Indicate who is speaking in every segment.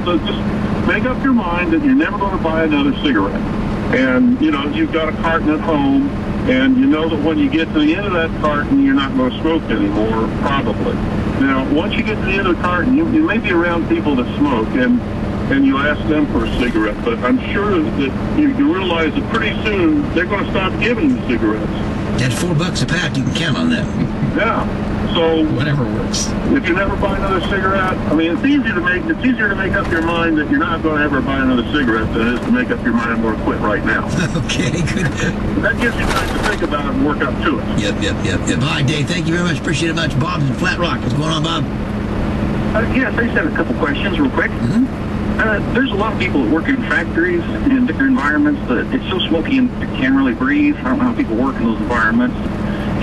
Speaker 1: So just make up your mind that you're never going to buy another cigarette. And, you know, you've got a carton at home, and you know that when you get to the end of that carton, you're not going to smoke anymore, probably. Now, once you get to the end of the carton, you may be around people that smoke, and you ask them for a cigarette, but I'm sure that you realize that pretty soon they're going to stop giving you cigarettes.
Speaker 2: That's $4 a pack. You can count on that.
Speaker 1: Yeah. So
Speaker 3: whatever works.
Speaker 1: If you never buy another cigarette, I mean, it's easier to make up your mind that you're not going to ever buy another cigarette than it is to make up your mind I'm going to quit right now.
Speaker 2: Okay, good.
Speaker 1: That gives you time to think about it and work up to it.
Speaker 2: Yep. All right, Dave, thank you very much. Appreciate it much. Bob's in Flat Rock. What's going on, Bob?
Speaker 4: Yes, I just have a couple questions real quick.
Speaker 2: Mm-hmm.
Speaker 4: There's a lot of people that work in factories in different environments that it's so smoky and you can't really breathe. I don't know how people work in those environments.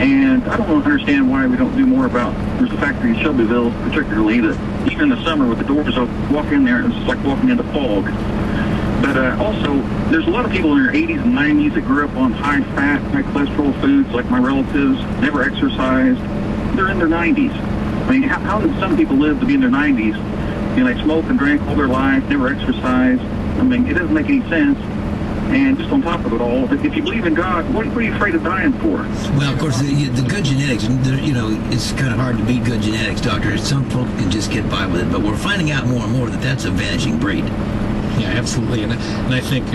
Speaker 4: And I don't understand why we don't do more about, there's a factory in Shelbyville particularly that even in the summer with the doors open, walk in there and it's like walking into fog. But also, there's a lot of people in their 80s and 90s that grew up on high-fat, high-cholesterol foods like my relatives, never exercised. They're in their 90s. I mean, how did some people live to be in their 90s? You know, they smoke and drank all their life, never exercise. I mean, it doesn't make any sense. And just on top of it all, if you believe in God, what are you afraid of dying for?
Speaker 2: Well, of course, the good genetics, you know, it's kind of hard to beat good genetics, Doctor. Some folk can just get by with it, but we're finding out more and more that that's a vanishing breed.
Speaker 3: Yeah, absolutely. And I think,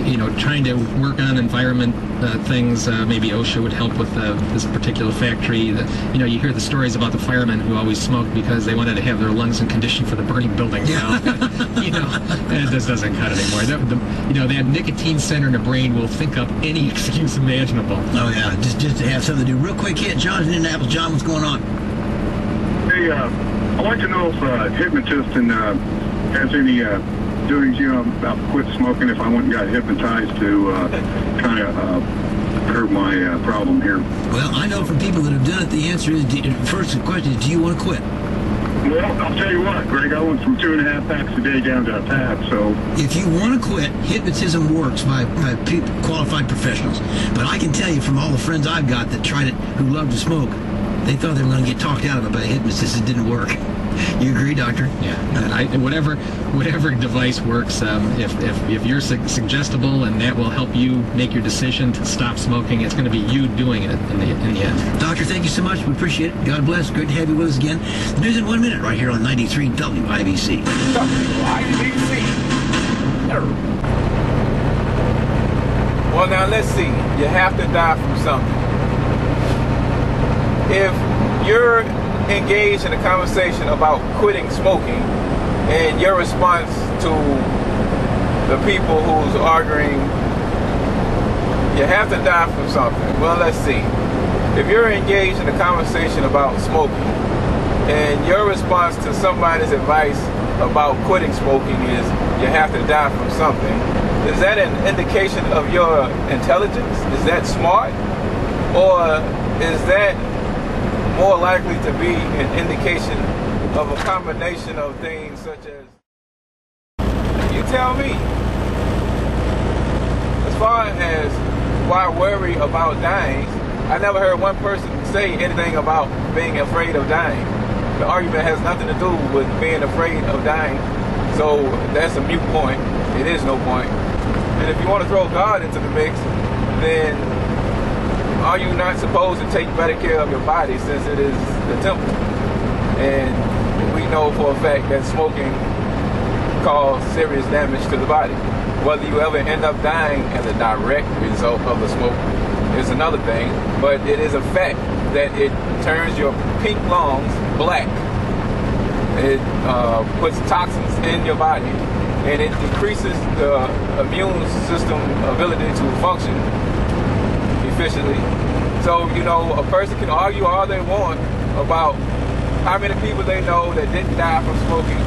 Speaker 3: you know, trying to work on environment things, maybe OSHA would help with this particular factory. You know, you hear the stories about the firemen who always smoked because they wanted to have their lungs in condition for the burning buildings.
Speaker 2: Yeah.
Speaker 3: You know, it just doesn't cut anymore. You know, that nicotine center in the brain will think up any excuse imaginable.
Speaker 2: Oh, yeah, just to have something to do. Real quick hit, John's in Indianapolis. John, what's going on?
Speaker 1: Hey, I'd like to know if hypnotist has any doings, you know, about quit smoking if I went and got hypnotized to kind of curb my problem here.
Speaker 2: Well, I know from people that have done it, the answer is, first the question is, do you want to quit?
Speaker 1: Well, I'll tell you what, Greg, I went from 2.5 packs a day down to a pack, so...
Speaker 2: If you want to quit, hypnotism works by people, qualified professionals. But I can tell you from all the friends I've got that tried it, who love to smoke, they thought they were going to get talked out of it by a hypnotist. It didn't work. You agree, Doctor?
Speaker 3: Yeah. Whatever device works, if you're suggestible and that will help you make your decision to stop smoking, it's going to be you doing it in the end.
Speaker 2: Doctor, thank you so much. We appreciate it. God bless. Great to have you with us again. The news in 1 minute right here on 93 WIBC.
Speaker 5: WIBC. Well, now let's see. You have to die from something. If you're engaged in a conversation about quitting smoking and your response to the people who's arguing you have to die from something, well, let's see. If you're engaged in a conversation about smoking and your response to somebody's advice about quitting smoking is you have to die from something, is that an indication of your intelligence? Is that smart? Or is that more likely to be an indication of a combination of things such as, you tell me. As far as why worry about dying, I never heard one person say anything about being afraid of dying. The argument has nothing to do with being afraid of dying, so that's a moot point. It is no point. And if you want to throw God into the mix, then are you not supposed to take better care of your body since it is the temple? And we know for a fact that smoking causes serious damage to the body. Whether you ever end up dying as a direct result of the smoke is another thing, but it is a fact that it turns your pink lungs black. It puts toxins in your body, and it decreases the immune system ability to function efficiently. So, you know, a person can argue all they want about how many people they know that didn't die from smoking,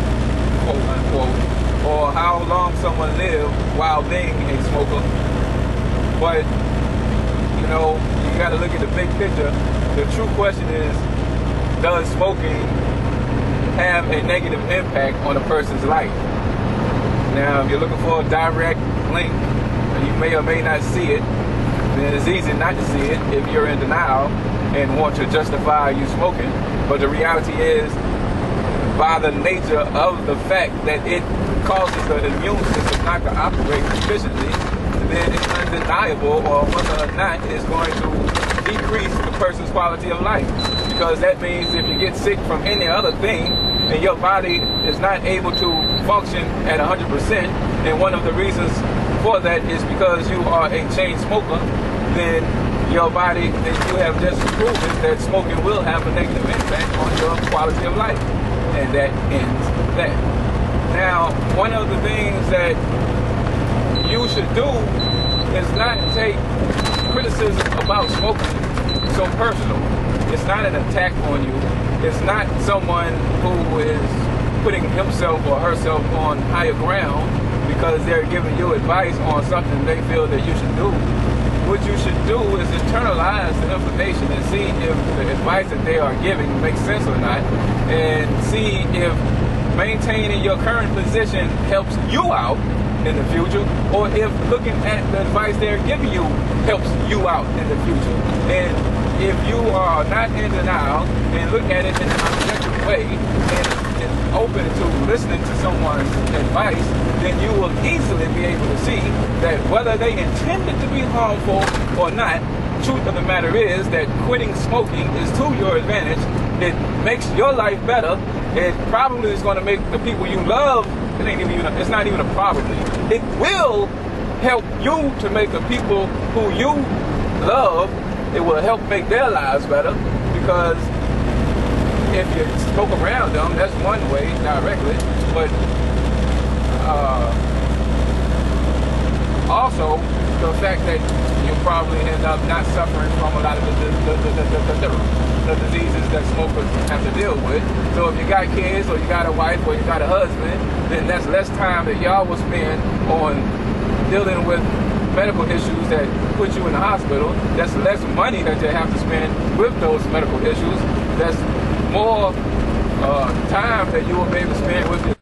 Speaker 5: quote unquote, or how long someone lived while being a smoker. But, you know, you got to look at the big picture. The true question is, does smoking have a negative impact on a person's life? Now, if you're looking for a direct link, and you may or may not see it, then it's easy not to see it if you're in denial and want to justify you smoking. But the reality is, by the nature of the fact that it causes the immune system not to operate efficiently, then it's undeniable, or whether or not it's going to decrease the person's quality of life. Because that means if you get sick from any other thing and your body is not able to function at 100%, and one of the reasons for that is because you are a chain smoker, then your body, then you have just proven that smoking will have a negative impact on your quality of life. And that ends that. Now, one of the things that you should do is not take criticism about smoking so personal. It's not an attack on you. It's not someone who is putting himself or herself on higher ground because they're giving you advice on something they feel that you should do. What you should do is internalize the information and see if the advice that they are giving makes sense or not, and see if maintaining your current position helps you out in the future, or if looking at the advice they're giving you helps you out in the future. And if you are not in denial and look at it in an objective way and open to listening to someone's advice, then you will easily be able to see that whether they intended to be harmful or not, truth of the matter is that quitting smoking is to your advantage. It makes your life better. It probably is going to make the people you love, it's not even a probably. It will help you to make the people who you love, it will help make their lives better, because if you smoke around them, that's one way directly, but also the fact that you probably end up not suffering from a lot of the diseases that smokers have to deal with. So if you got kids, or you got a wife, or you got a husband, then that's less time that y'all will spend on dealing with medical issues that put you in the hospital. That's less money that you have to spend with those medical issues. That's more time that you will be able to spend with your